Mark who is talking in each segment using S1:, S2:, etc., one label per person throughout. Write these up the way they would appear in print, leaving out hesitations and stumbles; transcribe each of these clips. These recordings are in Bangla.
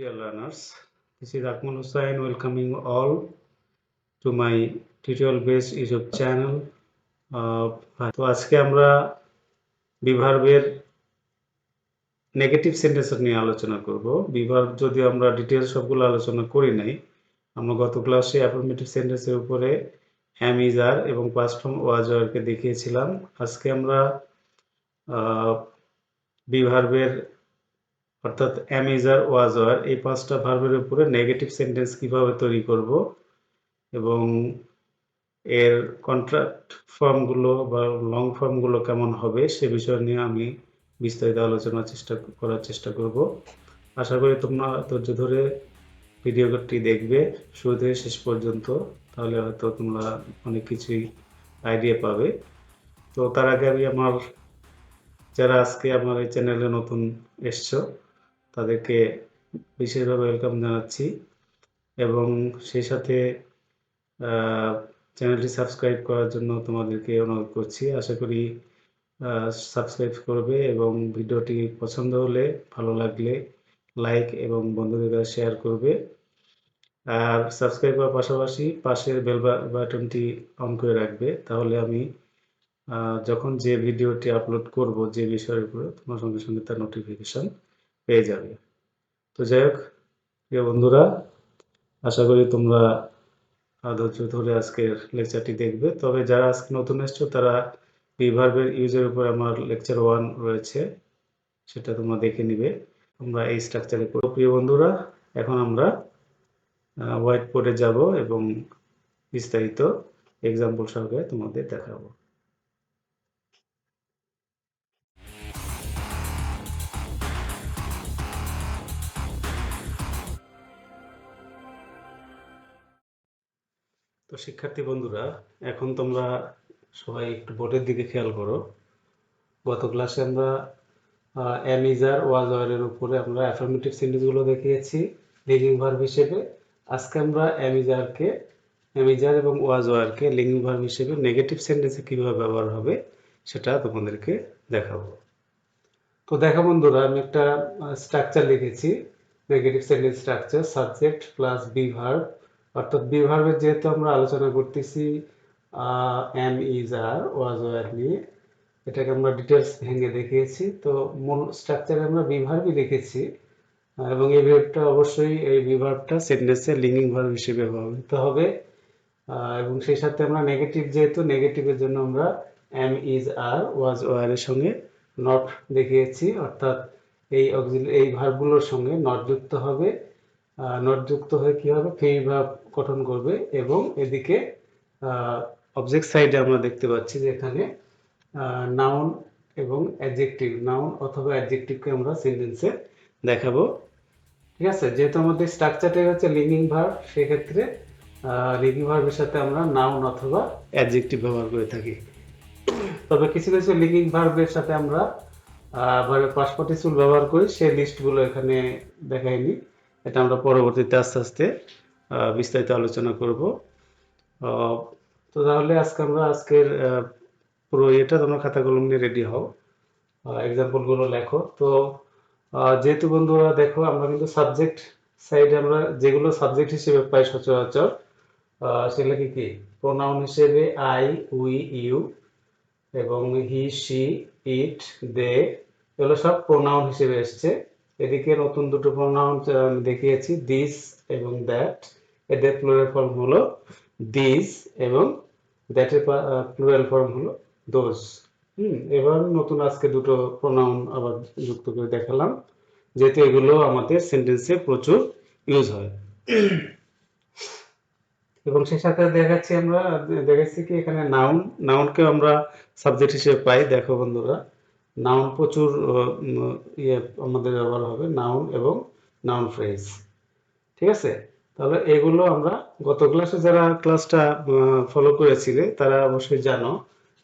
S1: Dear learners, this is Akmal Hussain welcoming all to my tutorial based YouTube channel. তো আজকে আমরা be verb এর নেগেটিভ সেন্টেন্স নিয়ে আলোচনা করব। be verb যদিও আমরা ডিটেইলস সবগুলো আলোচনা করি নাই, আমরা গত ক্লাসে অ্যাফার্মেটিভ সেন্টেন্সের উপরে am is are এবং past form was were কে দেখিয়েছিলাম। আজকে আমরা be verb এর অর্থাৎ am is are was were এই পাঁচটা ভার্বের উপরে নেগেটিভ সেন্টেন্স কিভাবে তৈরি করব এবং এর কন্ট্রাক্ট ফর্মগুলো বা লং ফর্মগুলো কেমন হবে সে বিষয় নিয়ে আমি বিস্তারিত আলোচনার করার চেষ্টা করব। আশা করি তোমরা ধৈর্য ধরে ভিডিওটি দেখবে শুরু থেকে শেষ পর্যন্ত, তাহলে হয়তো তোমরা অনেক কিছুই আইডিয়া পাবে। তো তার আগে আমি যারা আজকে আমার এই চ্যানেলে নতুন এসছো তাদেরকে বিশেষভাবে ওয়েলকাম জানাচ্ছি এবং সেই সাথে চ্যানেলটি সাবস্ক্রাইব করার জন্য তোমাদেরকে অনুরোধ করছি। আশা করি সাবস্ক্রাইব করবে এবং ভিডিওটি পছন্দ হলে, ভালো লাগলে লাইক এবং বন্ধুদের কাছে শেয়ার করবে। আর সাবস্ক্রাইব করার পাশাপাশি পাশের বেল বাটনটি অন করে রাখবে, তাহলে আমি যখন যে ভিডিওটি আপলোড করব যে বিষয়ের উপরে তোমার সঙ্গে সঙ্গে তার নোটিফিকেশন পেয়ে যাবে। তো যাই হোক প্রিয় বন্ধুরা, আশা করি তোমরা ধৈর্য ধরে আজকের লেকচারটি দেখবে। তবে যারা আজকে নতুন এসছো তারা be verb এর ইউজের উপর আমার লেকচার 1 রয়েছে, সেটা তোমরা দেখে নিবে। আমরা এই স্ট্রাকচারে করব। প্রিয় বন্ধুরা, এখন আমরা হোয়াইট বোর্ডে যাব এবং বিস্তারিত এক্সাম্পল সহকারে তোমাদের দেখাবো। তো শিক্ষার্থী বন্ধুরা, এখন তোমরা সবাই একটু বোর্ডের দিকে খেয়াল করো। গত ক্লাসে আমরা am is are was were এর উপরে আমরা অ্যাফার্মেটিভ সেন্টেন্সগুলো দেখিয়েছি লিঙ্কিং ভার্ব হিসেবে। আজকে আমরা am is are এবং was were K linking verb হিসেবে নেগেটিভ সেন্টেন্সে কিভাবে ব্যবহার হবে সেটা তোমাদেরকে দেখাবো। তো দেখো বন্ধুরা, আমি একটা স্ট্রাকচার লিখেছি, negative sentence structure, subject plus be verb। অর্থাৎ be verb এর যেহেতু আমরা আলোচনা করতেছি am is are was were নিয়ে, এটাকে আমরা ডিটেলস ভেঙে দেখিয়েছি। তো মূল স্ট্রাকচারে আমরা be verb লিখেছি এবং এই ভার্বটা অবশ্যই এই be verb-টা সেন্টেন্সে লিঙ্কিং ভার্ব হিসেবে ব্যবহৃত হবে এবং সেই সাথে আমরা নেগেটিভ, যেহেতু নেগেটিভের জন্য আমরা am is are was were এর সঙ্গে নট দেখিয়েছি। অর্থাৎ এই ভার্বগুলোর সঙ্গে নট যুক্ত হবে। নট যুক্ত হয়ে কি হবে, ফ্রি ভার্ব গঠন করবে এবং এদিকে অবজেক্ট সাইডে আমরা দেখতে পাচ্ছি যে এখানে নাউন এবং অ্যাডজেক্টিভ, নাউন অথবা অ্যাডজেক্টিভকে আমরা সেন্টেন্সে দেখাবো। ঠিক আছে, যেহেতু আমাদের স্ট্রাকচারটাই হচ্ছে লিঙ্কিং ভার্ব, সেক্ষেত্রে লিঙ্কিং ভার্বের সাথে আমরা নাউন অথবা অ্যাডজেক্টিভ ব্যবহার করে থাকি। তবে কিছু কিছু লিঙ্কিং ভার্বের সাথে আমরা ভার্বের পাস্ট পার্টিসিপল ব্যবহার করি, সেই লিস্টগুলো এখানে দেখাইনি। এটা আমরা পরবর্তীতে আস্তে আস্তে বিস্তারিত আলোচনা করব। তো তাহলে আজকের পুরো এটা তোমরা খাতা কলম নিয়ে রেডি হও, এক্সাম্পলগুলো লেখো। তো যেহেতু বন্ধুরা দেখো, আমরা কিন্তু সাবজেক্ট সাইডে আমরা যেগুলো সাবজেক্ট হিসেবে পাই সচরাচর সেগুলো কি প্রোনাউন হিসেবে আই, উই, ইউ এবং হি, সি, ইট, দে, এগুলো সব প্রোনাউন হিসেবে এসছে। এদিকে নতুন দুটো প্রোনাউন দেখিয়েছি, দিস এবং দ্যাট। এদের প্লুরাল ফর্ম হলো দিস এবং দ্যাটের প্লুরাল ফর্ম হলো দোজ। এবার নতুন আজকে দুটো প্রোনাউন আবার যুক্ত করে দেখালাম, যেহেতু এগুলো আমাদের সেন্টেন্সে প্রচুর ইউজ হয়। এবং সেই সাথে দেখাচ্ছি কি এখানে নাউনকে আমরা সাবজেক্ট হিসেবে পাই। দেখো বন্ধুরা, নাউন প্রচুর আমাদের ব্যবহার হবে, নাউন এবং নাউন ফ্রেজ। ঠিক আছে, তাহলে এগুলো আমরা গত ক্লাসে যারা ক্লাসটা ফলো করেছিলে তারা অবশ্যই জানো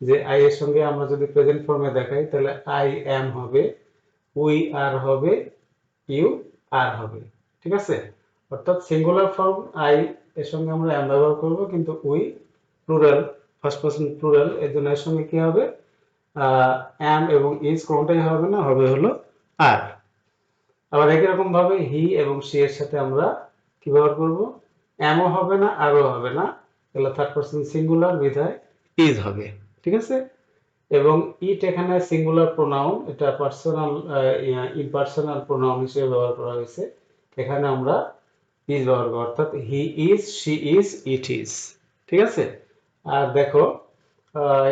S1: যে আই এর সঙ্গে আমরা যদি প্রেজেন্ট ফর্মে দেখাই তাহলে আই অ্যাম হবে, উই আর হবে, ইউ আর হবে। ঠিক আছে, অর্থাৎ সিঙ্গুলার ফর্ম আই এর সঙ্গে আমরা অ্যাম ব্যবহার করব, কিন্তু we plural, first person plural, এর জন্য এর সঙ্গে কি হবে, অ্যাম এবং ইজ কোনটাই হবে না, হবে হলো আর। আবার একই রকম ভাবে হি এবং শি এর সাথে আমরা কি ব্যবহার করব, এমও হবে না আরও হবে না, তাহলে থার্ড পারসন সিঙ্গুলার বিধায় ইজ হবে। ঠিক আছে, এবং ইট এখানে সিঙ্গুলার প্রোনাউন, এটা পার্সোনাল ইম্পার্সোনাল প্রোনাউন হিসেবে ব্যবহার করা হয়েছে, এখানে আমরা ইজ ব্যবহার করব, অর্থাৎ he is, she is, it is. ঠিক আছে, আর দেখো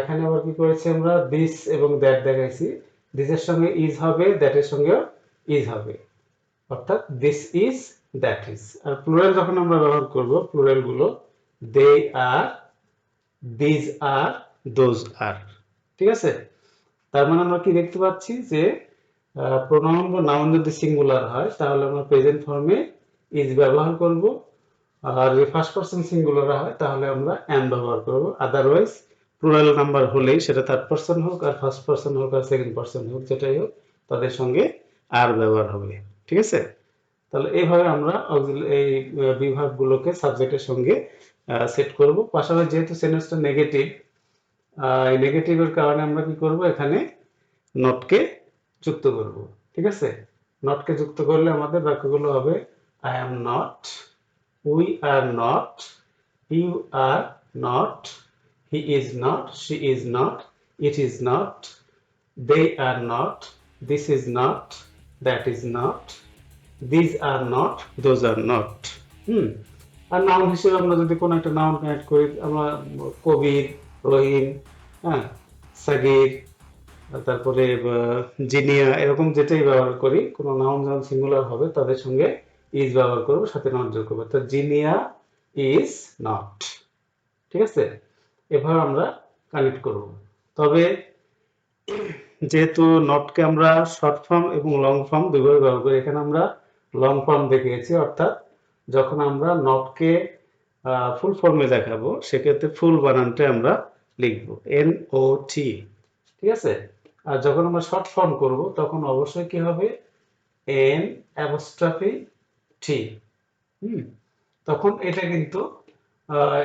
S1: এখানে আবার কি করেছি আমরা, দিস এবং দ্যাট দেখাইছি, দিসের সঙ্গে ইজ হবে, দ্যাটের সঙ্গেও ইজ হবে, অর্থাৎ দিস ইজ, দ্যাট ইজ। আর প্লুরাল যখন আমরা ব্যবহার করব, প্লুরাল গুলো দে আর, দিজ আর, দোজ আর। ঠিক আছে, তার মানে আমরা কি দেখতে পাচ্ছি যে প্রোনাউন বা নাউন যদি সিঙ্গুলার হয় তাহলে আমরা প্রেজেন্ট ফর্মে ইজ ব্যবহার করব, আর যদি ফার্স্ট পারসন সিঙ্গুলার হয় তাহলে আমরা এম ব্যবহার করব। আদারওয়াইজ প্লুরাল নাম্বার হলেই, সেটা থার্ড পারসন হোক আর ফার্স্ট পারসন হোক আর সেকেন্ড পারসন হোক, যেটাই হোক, তাদের সঙ্গে আর ব্যবহার হবে। ঠিক আছে, তাহলে এইভাবে আমরা এই বিভাগ গুলোকে সাবজেক্টের সঙ্গে সেট করব। পাশাপাশি যেহেতু সেন্টেন্সটা নেগেটিভ, এই নেগেটিভের কারণে আমরা কি করব, এখানে নটকে যুক্ত করব। ঠিক আছে, নটকে যুক্ত করলে আমাদের বাক্যগুলো হবে I am not, we are not, you are not, he is not, she is not, it is not, they are not, this is not, that is not, these are not, those are not. আর নাউন হিসেবে আমরা যদি কোনো একটা নাউন কানেক্ট করি, আমরা কবির, রহিম, হ্যাঁ, সাগির, তারপরে জিনিয়া, এরকম যেটাই ব্যবহার করি, কোনো নাউন যখন সিঙ্গুলার হবে তাদের সঙ্গে ইজ ব্যবহার করব, সাথে নট যোগ করবো, তো জিনিয়া ইজ নট। ঠিক আছে, এভাবে আমরা কানেক্ট করব। তবে যেহেতু নটকে আমরা শর্ট ফর্ম এবং লং ফর্ম দুইভাবে ব্যবহার করি, এখানে আমরা লং ফর্ম দেখিয়েছি, অর্থাৎ যখন আমরা নটকে ফুল ফর্মে দেখাবো সেক্ষেত্রে ফুল বানানটা আমরা লিখব এন ও টি। ঠিক আছে, আর যখন আমরা শর্ট ফর্ম করব তখন অবশ্যই কি হবে, এন অ্যাপোস্ট্রফি টি। তখন এটা কিন্তু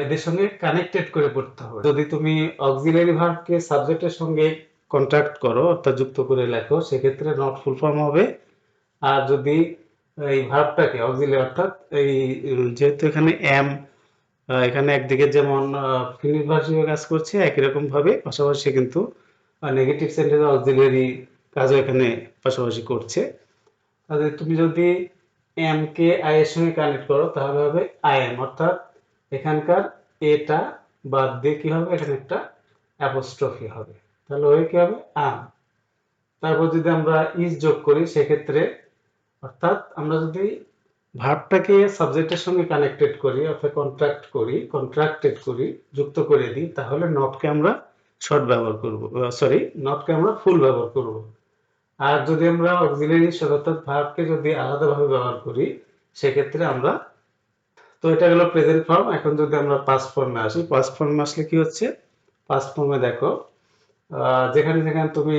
S1: এদের সঙ্গে কানেক্টেড করে পড়তে হবে। যদি তুমি অক্সিলারি ভার্বকে সাবজেক্টের সঙ্গে কন্ট্রাক্ট করো, অর্থাৎ যুক্ত করে লেখো, সেক্ষেত্রে নট ফুল ফর্ম হবে। আর যদি এই ভার্বটাকে অক্সিলারি, অর্থাৎ এই যেহেতু এখানে এম, এখানে একদিকে যেমন ফিনিশ ভার্ব হিসেবে কাজ করছে, একই রকম ভাবে পাশাপাশি কিন্তু নেগেটিভ সেন্টেন্স অক্সিলারি কাজও এখানে পাশাপাশি করছে। তাহলে তুমি যদি এম কে আই এর সঙ্গে কানেক্ট করো তাহলে হবে আই এম, অর্থাৎ এখানকার এটা বাদ দিয়ে কি হবে, এখানে একটা অ্যাপোস্ট্রফি হবে, তাহলে ওই কি হবে আম। তারপর যদি আমরা ইজ যোগ করি সেক্ষেত্রে, অর্থাৎ আমরা যদি ভার্বটাকে সাবজেক্টের সঙ্গে কানেক্টেড করি, অর্থাৎ কন্ট্রাক্টেড করি, যুক্ত করে দিই, তাহলে নটকে আমরা শর্ট ব্যবহার করব, নটকে আমরা ফুল ব্যবহার করব। আর যদি আমরা অক্সিলারি অর্থাৎ ভার্বকে যদি আলাদাভাবে ব্যবহার করি সেক্ষেত্রে আমরা, তো এটা গেল প্রেজেন্ট ফর্ম। এখন যদি আমরা পাস্ট ফর্মে আসি, পাস্ট ফর্মে আসলে কি হচ্ছে, পাস্ট ফর্মে দেখো যেখানে যেখানে তুমি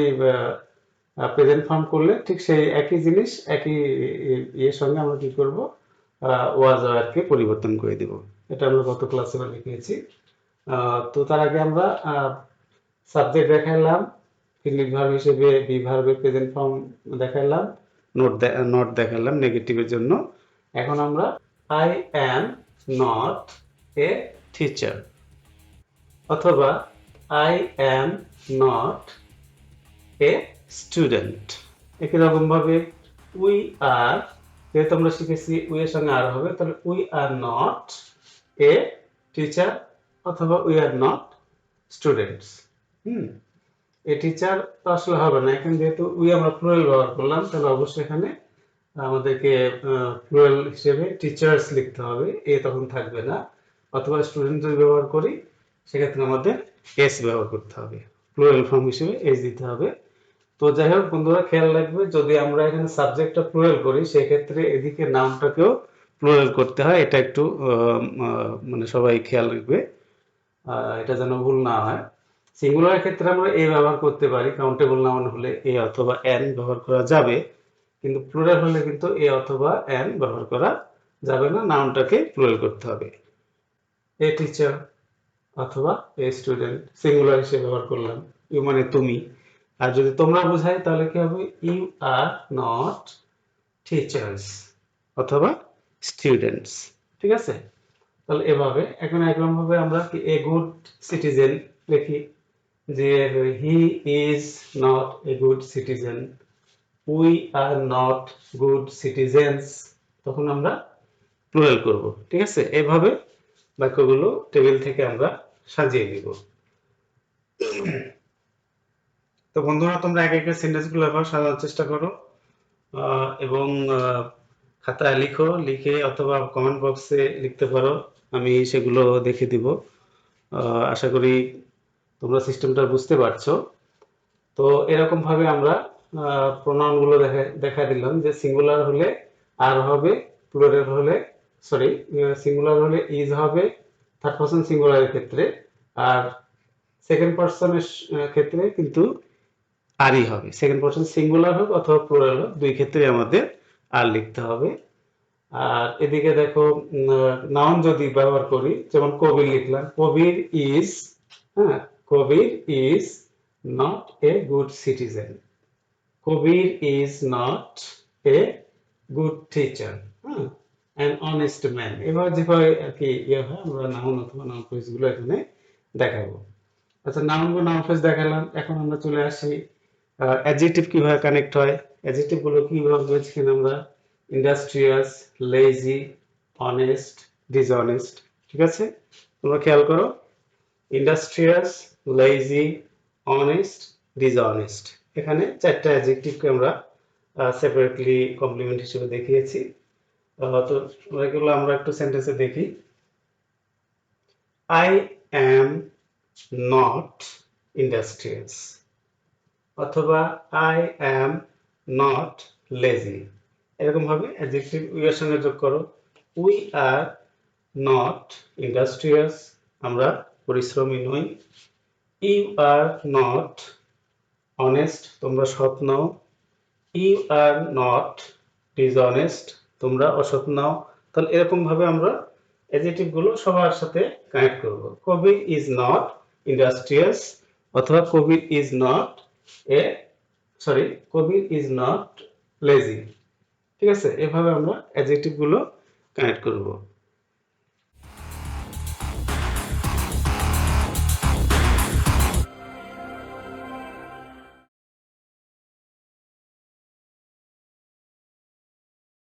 S1: প্রেজেন্ট ফর্ম করলে ঠিক সেই একই জিনিস, একই ইয়ের সঙ্গে আমরা কি করব, ওয়াজ ওয়ারকে পরিবর্তন করে দেব। এটা আমরা গত ক্লাসে লিখেছি। তো তার আগে আমরা সাবজেক্ট দেখাইলাম, ফিনিশ ভার্ব হিসেবে বি ভার্বের প্রেজেন্ট ফর্ম দেখাইলাম, নট দেখালাম নেগেটিভের জন্য। এখন আমরা I am not a teacher, অথবা I am not a student. একই রকম ভাবে উই আর, যেহেতু আমরা শিখেছি উই এর সঙ্গে আর হবে, তাহলে we are not a teacher, অথবা we are not students. A teacher তো আসলে হবে না, এখানে যেহেতু উই আমরা প্লুরাল ব্যবহার করলাম, তাহলে অবশ্যই এখানে আমাদেরকে প্লুরাল হিসেবে টিচার্স লিখতে হবে, এ তখন থাকবে না। অথবা স্টুডেন্ট যদি ব্যবহার করি সেক্ষেত্রে আমাদের এস ব্যবহার করতে হবে, প্লুরাল ফর্ম হিসেবে এস দিতে হবে। তো যাই হোক বন্ধুরা, খেয়াল রাখবে যদি আমরা এখানে সাবজেক্টটা প্লুরাল করি সেক্ষেত্রে এদিকে নাউনটাকেও প্লুরাল করতে হয়, এটা একটু মানে সবাই খেয়াল রাখবে, এটা যেন ভুল না হয়। সিঙ্গুলার ক্ষেত্রে আমরা এ ব্যবহার করতে পারি, কাউন্টেবল নাউন হলে এ অথবা এন ব্যবহার করা যাবে, কিন্তু প্লুরাল হলে কিন্তু এ অথবা এন ব্যবহার করা যাবে না, নাউনটাকে প্লুরাল করতে হবে। এ টিচার অথবা এ স্টুডেন্ট সিঙ্গুলার হিসেবে ব্যবহার করলাম, ইউ মানে তুমি। আর যদি তোমরা বোঝাই তাহলে কি হবে, ইউ আর নট টিচার্স অথবা স্টুডেন্টস। ঠিক আছে, তাহলে এভাবে এখন একরকম ভাবে আমরা কি এ গুড সিটিজেন লিখি, যে হি is not a good citizen, we are not good citizens, তখন আমরা প্লুরাল করব। ঠিক আছে, এভাবে বাক্যগুলো টেবিল থেকে আমরা সাজিয়ে নিব। তো বন্ধুরা, তোমরা এক একটা সেন্টেন্সগুলো আবার সাজানোর চেষ্টা করো এবং খাতায় লিখো, লিখে অথবা কমেন্ট বক্সে লিখতে পারো, আমি সেগুলো দেখে দিব। আশা করি তোমরা সিস্টেমটা বুঝতে পারছো। তো এরকম ভাবে আমরা প্রোনাউনগুলো দেখা দিলাম, যে সিঙ্গুলার হলে আর হবে, প্লুরাল হলে সিঙ্গুলার হলে ইজ হবে থার্ড পারসন সিঙ্গুলারের ক্ষেত্রে, আর সেকেন্ড পারসনের ক্ষেত্রে কিন্তু আরই হবে। সেকেন্ড পারসন সিঙ্গুলার হোক অথবা প্লুরাল হোক, দুই ক্ষেত্রে আমাদের আর লিখতে হবে। আর এদিকে দেখো, নাউন যদি ব্যবহার করি, যেমন কবির লিখলাম, কবির ইজ, হ্যাঁ, Kabir is not a good citizen, Kabir is not a good teacher, হ্যাঁ, অ্যান অনেস্ট ম্যান। এভাবে যেভাবে আর কি ইয়ে হয়, আমরা নাউন অথবা নাউন ফ্রেজ গুলো এখানে দেখাবো। আচ্ছা, নাউন বা নাউন ফ্রেজ দেখালাম, এখন আমরা চলে আসি অ্যাডজেক্টিভ কিভাবে কানেক্ট হয়। অ্যাডজেক্টিভ গুলো কিভাবে বলছি আমরা, ইন্ডাস্ট্রিয়াস, লেজি, অনেস্ট, ডিসঅনেস্ট। ঠিক আছে, তোমরা খেয়াল করো, ইন্ডাস্ট্রিয়াস, লেজি, অনেস্ট, ডিসঅনেস্ট, এখানে চারটা অ্যাডজেক্টিভকে আমরা সেপারেটলি কমপ্লিমেন্ট হিসেবে দেখিয়েছি। তো এগুলো আমরা একটু সেন্টেন্সে দেখি। আই অ্যাম নট ইন্ডাস্ট্রিয়াস, অথবা আই অ্যাম নট লেজি, এরকম ভাবে অ্যাডজেক্টিভ উই এর সঙ্গে যোগ করো। উই আর নট ইন্ডাস্ট্রিয়াস, আমরা পরিশ্রমী নই। ইউ আর নট অনেস্ট, তোমরা সৎ নও। ইউ আর নট ডিসঅনেস্ট, তোমরা অসৎ নও। তাহলে এরকম ভাবে আমরা অ্যাডজেক্টিভ গুলো সবার সাথে কানেক্ট করব। কবি ইজ নট ইন্ডাস্ট্রিয়াস, অথবা কবি ইজ নট এ কবি ইজ নট লেজি। ঠিক আছে, এভাবে আমরা অ্যাডজেক্টিভ গুলো কানেক্ট করব।